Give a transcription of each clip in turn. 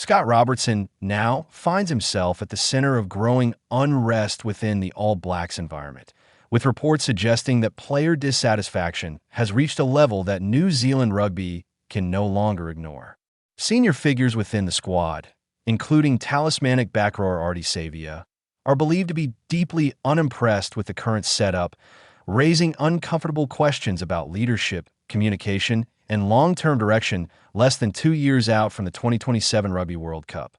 Scott Robertson now finds himself at the center of growing unrest within the All Blacks environment, with reports suggesting that player dissatisfaction has reached a level that New Zealand Rugby can no longer ignore. Senior figures within the squad, including talismanic back rower Ardie Savea, are believed to be deeply unimpressed with the current setup, raising uncomfortable questions about leadership, communication, and long-term direction less than 2 years out from the 2027 Rugby World Cup.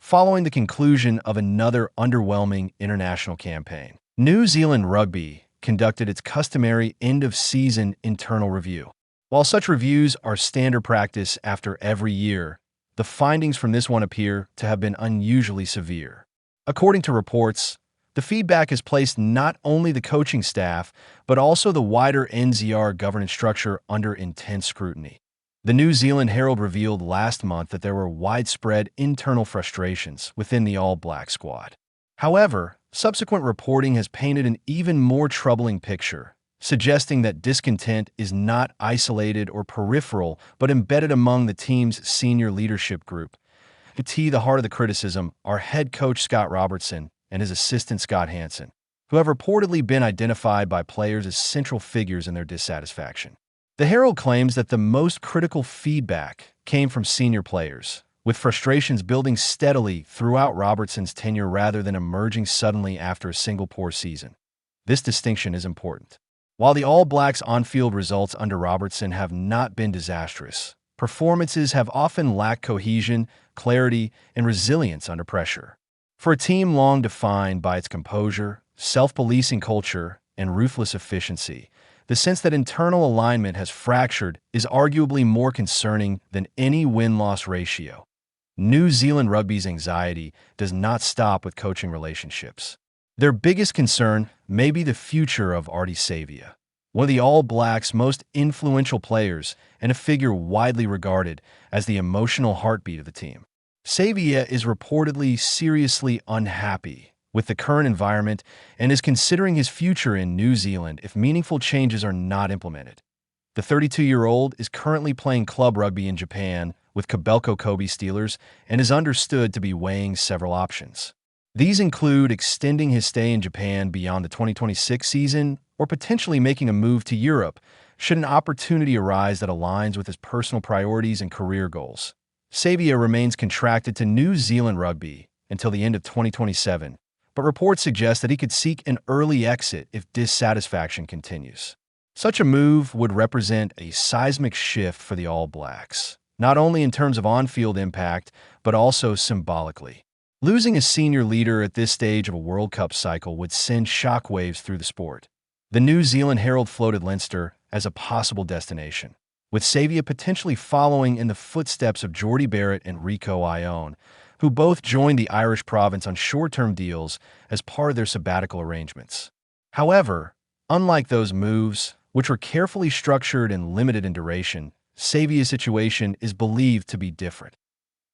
Following the conclusion of another underwhelming international campaign, New Zealand Rugby conducted its customary end-of-season internal review. While such reviews are standard practice after every year, the findings from this one appear to have been unusually severe. According to reports, the feedback has placed not only the coaching staff, but also the wider NZR governance structure under intense scrutiny. The New Zealand Herald revealed last month that there were widespread internal frustrations within the All Black squad. However, subsequent reporting has painted an even more troubling picture, suggesting that discontent is not isolated or peripheral, but embedded among the team's senior leadership group. To the heart of the criticism are head coach Scott Robertson and his assistant Scott Hansen, who have reportedly been identified by players as central figures in their dissatisfaction. The Herald claims that the most critical feedback came from senior players, with frustrations building steadily throughout Robertson's tenure rather than emerging suddenly after a single poor season. This distinction is important. While the All Blacks' on-field results under Robertson have not been disastrous, performances have often lacked cohesion, clarity, and resilience under pressure. For a team long defined by its composure, self-policing culture, and ruthless efficiency, the sense that internal alignment has fractured is arguably more concerning than any win-loss ratio. New Zealand Rugby's anxiety does not stop with coaching relationships. Their biggest concern may be the future of Ardie Savea, one of the All Blacks' most influential players and a figure widely regarded as the emotional heartbeat of the team. Savea is reportedly seriously unhappy with the current environment and is considering his future in New Zealand if meaningful changes are not implemented. The 32-year-old is currently playing club rugby in Japan with Kobelco Kobe Steelers and is understood to be weighing several options. These include extending his stay in Japan beyond the 2026 season or potentially making a move to Europe should an opportunity arise that aligns with his personal priorities and career goals. Savea remains contracted to New Zealand Rugby until the end of 2027, but reports suggest that he could seek an early exit if dissatisfaction continues. Such a move would represent a seismic shift for the All Blacks, not only in terms of on-field impact, but also symbolically. Losing a senior leader at this stage of a World Cup cycle would send shockwaves through the sport. The New Zealand Herald floated Leinster as a possible destination, with Savea potentially following in the footsteps of Geordie Barrett and Rico Ione, who both joined the Irish province on short-term deals as part of their sabbatical arrangements. However, unlike those moves, which were carefully structured and limited in duration, Savea's situation is believed to be different.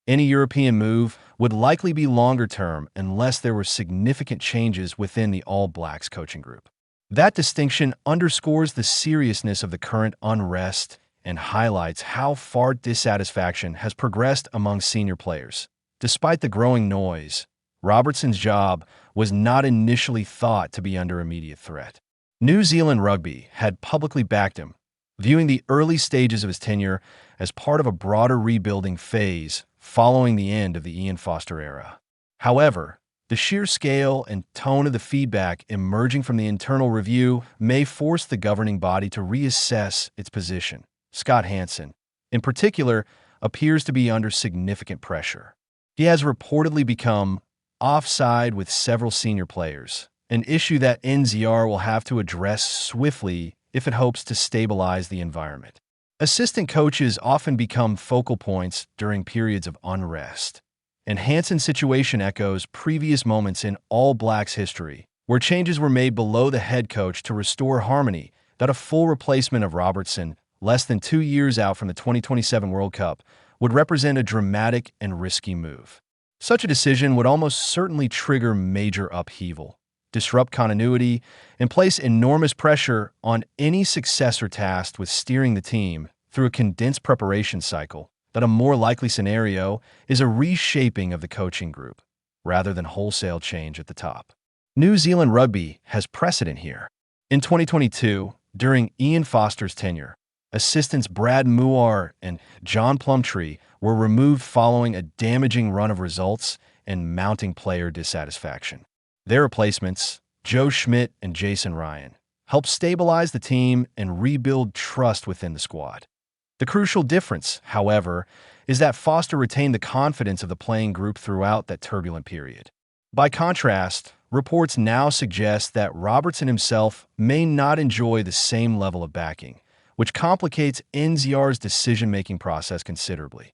Any European move would likely be longer-term unless there were significant changes within the All Blacks coaching group. That distinction underscores the seriousness of the current unrest and highlights how far dissatisfaction has progressed among senior players. Despite the growing noise, Robertson's job was not initially thought to be under immediate threat. New Zealand Rugby had publicly backed him, viewing the early stages of his tenure as part of a broader rebuilding phase following the end of the Ian Foster era. However, the sheer scale and tone of the feedback emerging from the internal review may force the governing body to reassess its position. Scott Hansen, in particular, appears to be under significant pressure. He has reportedly become offside with several senior players, an issue that NZR will have to address swiftly if it hopes to stabilize the environment. Assistant coaches often become focal points during periods of unrest, and Hansen's situation echoes previous moments in All Blacks history, where changes were made below the head coach to restore harmony that a full replacement of Robertson, less than 2 years out from the 2027 World Cup, would represent a dramatic and risky move. Such a decision would almost certainly trigger major upheaval, disrupt continuity, and place enormous pressure on any successor tasked with steering the team through a condensed preparation cycle that a more likely scenario is a reshaping of the coaching group, rather than wholesale change at the top. New Zealand Rugby has precedent here. In 2022, during Ian Foster's tenure, assistants Brad Muir and John Plumtree were removed following a damaging run of results and mounting player dissatisfaction. Their replacements, Joe Schmidt and Jason Ryan, helped stabilize the team and rebuild trust within the squad. The crucial difference, however, is that Foster retained the confidence of the playing group throughout that turbulent period. By contrast, reports now suggest that Robertson himself may not enjoy the same level of backing, which complicates NZR's decision-making process considerably.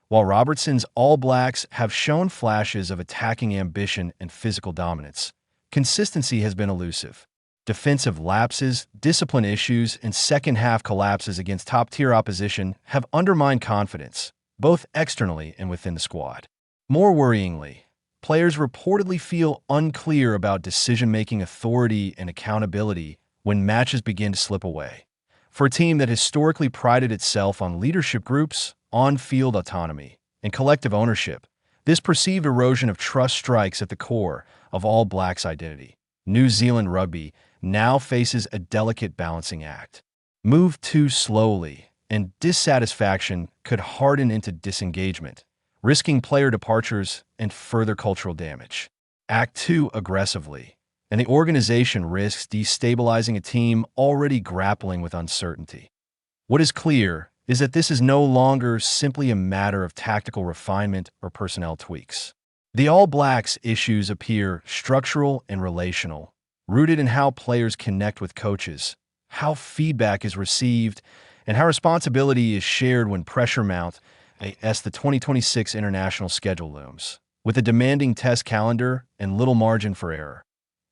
While Robertson's All Blacks have shown flashes of attacking ambition and physical dominance, consistency has been elusive. Defensive lapses, discipline issues, and second-half collapses against top-tier opposition have undermined confidence, both externally and within the squad. More worryingly, players reportedly feel unclear about decision-making authority and accountability when matches begin to slip away. For a team that historically prided itself on leadership groups, on-field autonomy, and collective ownership, this perceived erosion of trust strikes at the core of All Blacks' identity. New Zealand Rugby now faces a delicate balancing act. Move too slowly, and dissatisfaction could harden into disengagement, risking player departures and further cultural damage. Act too aggressively, and the organization risks destabilizing a team already grappling with uncertainty. What is clear is that this is no longer simply a matter of tactical refinement or personnel tweaks. The All Blacks' issues appear structural and relational, rooted in how players connect with coaches, how feedback is received, and how responsibility is shared when pressure mounts as the 2026 international schedule looms. With a demanding test calendar and little margin for error,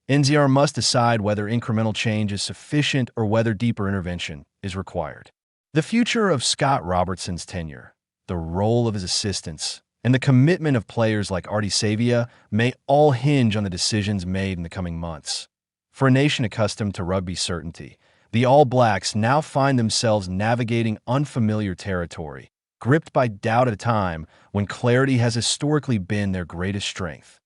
NZR must decide whether incremental change is sufficient or whether deeper intervention is required. The future of Scott Robertson's tenure, the role of his assistants, and the commitment of players like Ardie Savea may all hinge on the decisions made in the coming months. For a nation accustomed to rugby certainty, the All Blacks now find themselves navigating unfamiliar territory, gripped by doubt at a time when clarity has historically been their greatest strength.